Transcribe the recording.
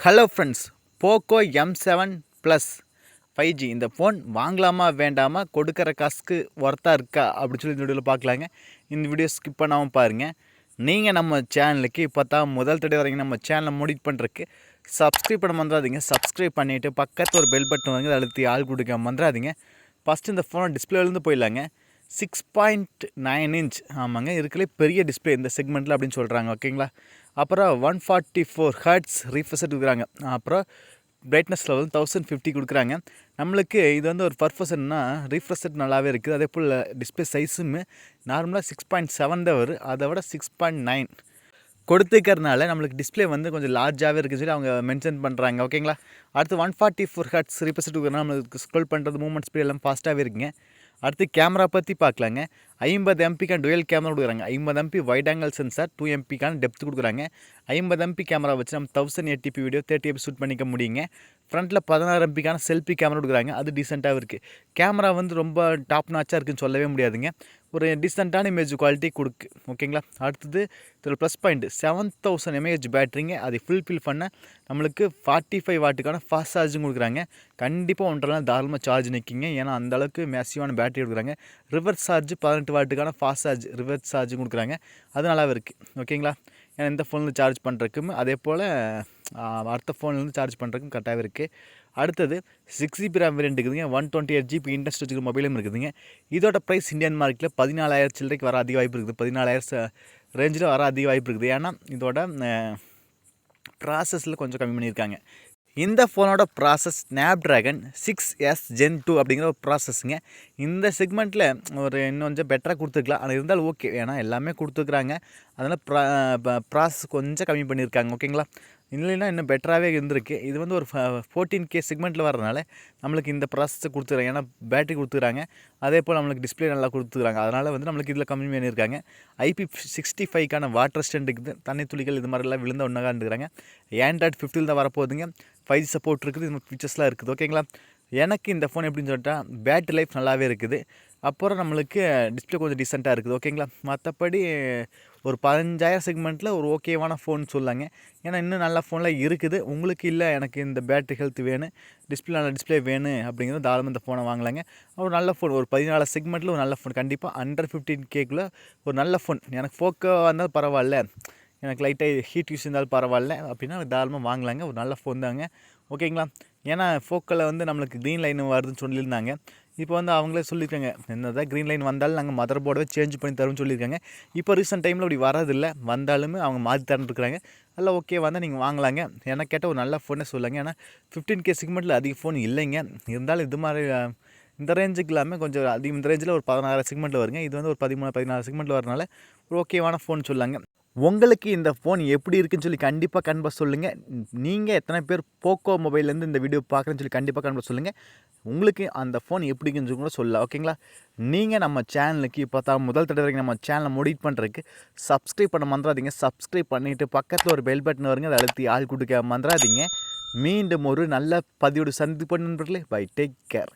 Hello friends, Poco M7 plus 5G இந்த phone வாங்கலாமா வேண்டாமா, கொடுக்குற காசுக்கு ஒர்த்தாக இருக்கா அப்படின்னு சொல்லி இந்த வீடியோவில் பார்க்கலாங்க. இந்த வீடியோ ஸ்கிப் பண்ணாமல் பாருங்கள். நீங்கள் நம்ம சேனலுக்கு இப்போ தான் முதல் தடவை வரீங்க, நம்ம சேனலை மோடிட் பண்ணுறதுக்கு சப்ஸ்கிரைப் பண்ண மறந்துடாதீங்க. சப்ஸ்கிரைப் பண்ணிவிட்டு பக்கத்தில் ஒரு பெல் பட்டன் வந்து அழுத்தி ஆள் கொடுக்க மறந்துடாதீங்க. ஃபஸ்ட்டு இந்த ஃபோனை டிஸ்பிளேலேருந்து போயிடலாங்க. 6.9 இன்ச் ஆமாங்க, இருக்கிறதுலே பெரிய டிஸ்பிளே இந்த செக்மெண்ட்டில் அப்படின்னு சொல்கிறாங்க. ஓகேங்களா. அப்புறம் 144 ஹர்ட்ஸ் ரீஃப்ரெஷ் கொடுக்குறாங்க. அப்புறம் பிரைட்னஸ் லெவல் 1050 கொடுக்குறாங்க. நம்மளுக்கு இது வந்து ஒரு பர்ஃபெக்ஷன்னா ரீஃப்ரெஷ் நல்லாவே இருக்குது. அதே போல் டிஸ்பிளே சைஸும் நார்மலாக 6.7 தான் வரும், அதை விட 6.9 கொடுத்துக்கிறதுனால நம்மளுக்கு டிஸ்பிளே வந்து கொஞ்சம் லார்ஜாகவே இருக்குன்னு சொல்லி அவங்க மென்ஷன் பண்ணுறாங்க. ஓகேங்களா. அடுத்து 144 ஹர்ட்ஸ் ரீஃப்ரெஷ் கொடுக்குறதுனால நம்மளுக்கு ஸ்க்ரோல் பண்ணுறது மூவ்மெண்ட் ஸ்பீட் எல்லாம் ஃபாஸ்ட்டாகவே இருக்குங்க. அடுத்து கேமரா பற்றி பார்க்கலாங்க. 50 எம்பிக்கான டுவெல் கேமரா கொடுக்குறாங்க. 50 MP வைட் ஆங்கிள் சென்சார், 2 MPக்கான டெப்த் கொடுக்குறாங்க. 50 MP கேமரா வச்சு நம்ம 1080p வீடியோ 30 ஷூட் பண்ணிக்க முடியுங்க. ஃப்ரண்ட்டில் 16 MPக்கான செல்ஃபி கேமரா கொடுக்குறாங்க. அது டீசெண்டாக இருக்குது. கேமரா வந்து ரொம்ப டாப் நாச்சாக இருக்குதுன்னு சொல்லவே முடியாதுங்க. ஒரு டீசெண்டான இமேஜ் குவாலிட்டி கொடுக்கு. ஓகேங்களா. அடுத்தது இதில் ப்ளஸ் பாயிண்ட் 7000 mAh பேட்டரிங்க. அதை ஃபில் பண்ண நம்மளுக்கு 45 வாட்டுக்கான ஃபாஸ்ட் சார்ஜும் கொடுக்குறாங்க. கண்டிப்பாக 1.5 நாள் தாராளமாக சார்ஜ் நிற்கிங்க. ஏன்னா அந்தளவுக்கு மேசிவான பேட்டரி கொடுக்குறாங்க. ரிவர்ஸ் சார்ஜ் 18 வாட்டுக்கான ஃபாஸ்ட் சார்ஜ் ரிவர்ஸ் சார்ஜும் கொடுக்குறாங்க. அது நல்லாவே இருக்குது. ஓகேங்களா. ஏன்னா இந்த ஃபோனில் சார்ஜ் பண்ணுறதுக்கும் அதே போல் அடுத்த ஃபோன்லேருந்து சார்ஜ் பண்ணுறதுக்கும் கரெக்டாகவே இருக்குது. அடுத்தது 6GB ரேம் வேரியன்ட் இருக்குதுங்க. 128GB இன்டர்னல் ஸ்டோரேஜ் மொபைலும் இருக்குதுங்க. இதோட ப்ரைஸ் இந்தியன் மார்க்கெட்டில் 14,000 சில்லறைக்கு வர அதிக வாய்ப்பு இருக்குது. 14,000 ரேஞ்சில் வர அதிக வாய்ப்பு இருக்குது. ஏன்னா இதோட ப்ராசஸில் கொஞ்சம் கம்மி பண்ணியிருக்காங்க. இந்த ஃபோனோட ப்ராசஸ் ஸ்னாப்ட்ராகன் 6S Gen 2 அப்படிங்கிற ஒரு ப்ராசஸ்ங்க. இந்த செக்மெண்ட்டில் ஒரு இன்னும் கொஞ்சம் பெட்டராக கொடுத்துருக்கலாம். ஆனால் இருந்தாலும் ஓகே, ஏன்னா எல்லாமே கொடுத்துருக்குறாங்க. அதனால் ப்ராசஸ் கொஞ்சம் கம்மி பண்ணியிருக்காங்க. ஓகேங்களா. இல்லைன்னா இன்னும் பெட்டராகவே இருந்திருக்கு. இது வந்து ஒரு 14K செக்மெண்ட்டில் வரதுனால நம்மளுக்கு இந்த ப்ராசஸை கொடுத்துருக்காங்க. ஏன்னா பேட்டரி கொடுத்துக்கிறாங்க, அதே போல் நம்மளுக்கு டிஸ்பிளே நல்லா கொடுத்துக்கிறாங்க. அதனால் வந்து நம்மளுக்கு இதில் கம்மி பண்ணியிருக்காங்க. IP65க்கான வாட்டர் ஸ்டெண்ட் இருக்குது. தண்ணி துளிகள் இது மாதிரிலாம் விழுந்த ஒன்றாக இருந்துக்கிறாங்க. Android 15 தான் வரப்போகுதுங்க. 5G சப்போர்ட் இருக்குது. இந்த ஃபீச்சர்ஸ்லாம் இருக்குது. ஓகேங்களா. எனக்கு இந்த ஃபோன் எப்படின்னு சொல்லிட்டா பேட்டரி லைஃப் நல்லாவே இருக்குது. அப்புறம் நம்மளுக்கு டிஸ்பிளே கொஞ்சம் டீசெண்டாக இருக்குது. ஓகேங்களா. மற்றபடி ஒரு 15,000 செக்மெண்ட்டில் ஒரு ஓகேவான ஃபோன் சொல்லாங்க. ஏன்னா இன்னும் நல்ல ஃபோன்லாம் இருக்குது. உங்களுக்கு இல்லை எனக்கு இந்த பேட்டரி ஹெல்த் வேணும், நல்ல டிஸ்பிளே வேணும் அப்படிங்கிறது தாராளமாக இந்த ஃபோனை வாங்கலாங்க. ஒரு நல்ல ஃபோன் ஒரு 14 செக்மெண்ட்டில் ஒரு நல்ல ஃபோன் கண்டிப்பாக அண்டர் 15Kக்குள்ளே ஒரு நல்ல ஃபோன். எனக்கு போக்கோ வந்தால் பரவாயில்ல, எனக்கு லைட்டாக ஹீட் யூஸ் இருந்தாலும் பரவாயில்ல அப்படின்னா தாராளமாக வாங்கலாங்க. ஒரு நல்ல ஃபோன் தாங்க. ஓகேங்களா. ஏன்னா போக்கோவில் வந்து நம்மளுக்கு க்ரீன் லைன் வருதுன்னு சொல்லியிருந்தாங்க. இப்போ வந்து அவங்களே சொல்லியிருக்காங்க, என்னதான் க்ரீன் லைன் வந்தாலும் நாங்கள் மதர் போர்டவே சேஞ்ச் பண்ணி தரோம்னு சொல்லியிருக்காங்க. இப்போ ரீசெண்ட் டைமில் அப்படி வரதில்லை, வந்தாலுமே அவங்க மாற்றி தரேன்னு இருக்கிறாங்க. எல்லாம் ஓகே வந்தால் நீங்கள் வாங்கலாங்க. எனக்கு கேட்டால் ஒரு நல்ல ஃபோனே சொல்லுங்கள். ஏன்னா 15K செக்மெண்ட்டில் அதிக ஃபோன் இல்லைங்க. இருந்தாலும் இது மாதிரி இந்த ரேஞ்சுக்கு இல்லாமல் கொஞ்சம் அதிகம் இந்த ரேஞ்சில் ஒரு 16 செக்மெண்ட்டில் வருங்க. இது வந்து ஒரு 13-14 செக்மெண்ட்டில் வரனால ஒரு ஓகேவான ஃபோன் சொல்லாங்க. உங்களுக்கு இந்த ஃபோன் எப்படி இருக்குன்னு சொல்லி கண்டிப்பாக கண்டிப்பாக சொல்லுங்கள். நீங்கள் எத்தனை பேர் போக்கோ மொபைல்லேருந்து இந்த வீடியோ பார்க்குறேன்னு சொல்லி கண்டிப்பாக கண்டிப்பாக சொல்லுங்கள். உங்களுக்கு அந்த ஃபோன் எப்படி இருக்குன்னு கூட சொல்லலாம். ஓகேங்களா. நீங்கள் நம்ம சேனலுக்கு இப்போ தான் முதல் தடவை வரைக்கும் நம்ம சேனலை மோடிட் பண்ணுறதுக்கு சப்ஸ்கிரைப் பண்ண மறந்துடாதீங்க. சப்ஸ்கிரைப் பண்ணிவிட்டு பக்கத்தில் ஒரு பெல் பட்டன் வருங்க, அதை அழுத்தி ஆள் கொடுக்க மறந்துடாதீங்க. மீண்டும் ஒரு நல்ல பதிவோடு சந்திப்பு நண்பர்களே. Bye, take care.